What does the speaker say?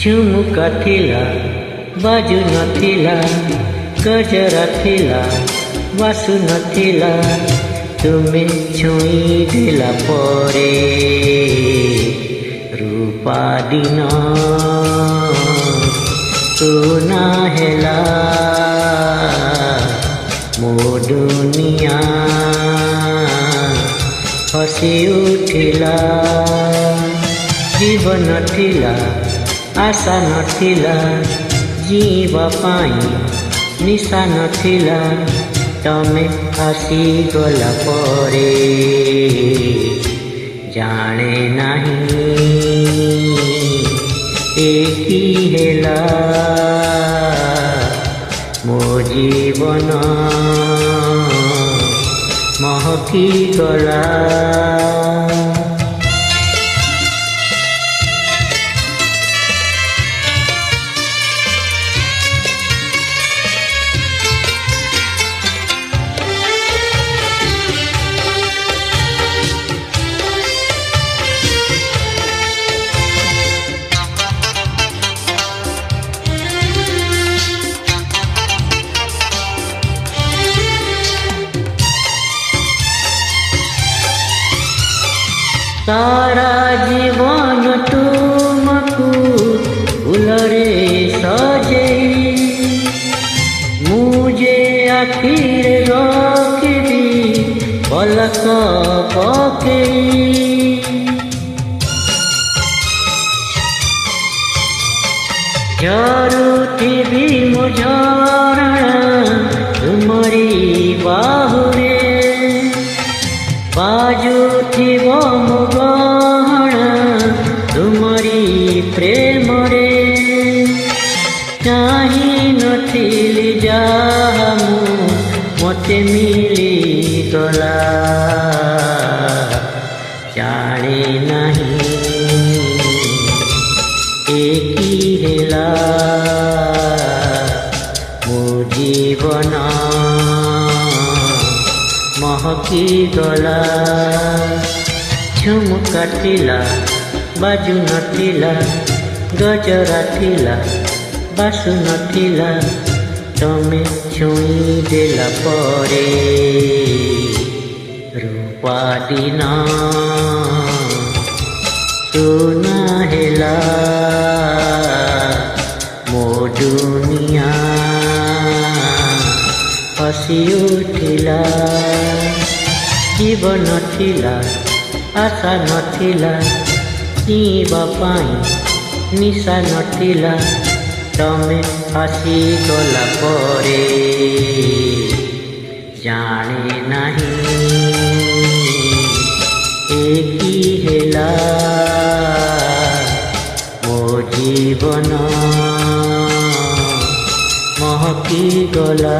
ଝୁମୁକା ଥିଲା ବାଜୁ ନଥିଲା, ଗଜରା ଥିଲା ବାସୁ ନଥିଲା, ତୁମେ ଛୁଇଁ ଦେଲା ପରେ ରୂପା ଦିନ ସୁନା ହେଲା ମୋ ଦୁନିଆ ହସି ଉଠିଲା। ଜୀବନ ଥିଲା आशा नथिला, जीवा पाई निशा नथिला, तमे आसी गला परे जाने नहीं एकी हेला मो जीवन महकी गला। सारा जीवन तुमको फूलरे सजेई, मुझे आखिर रखी पलक पकेई। झरुथिबी मो झरणा तुमरी बाहुरे, बाजुथिब मो गहना तुमरी प्रेम रे। चाही नथिली जाहा मते मिली गला, जाने नहीं एकी हेला मो जीवन महकी गला। झुमका थिला बाजू नथिला, गजरा थिला बासु नथिला, तमे छुई देला परे रूपा दिन सुना हेला मो दुनिया हसी उठिला। जीवन थिला आशा नथिला, जीवा पाई निशा नथिला, तमे आसी गला परे जाने नहीं एकी हेला मो जीवन महकी गला।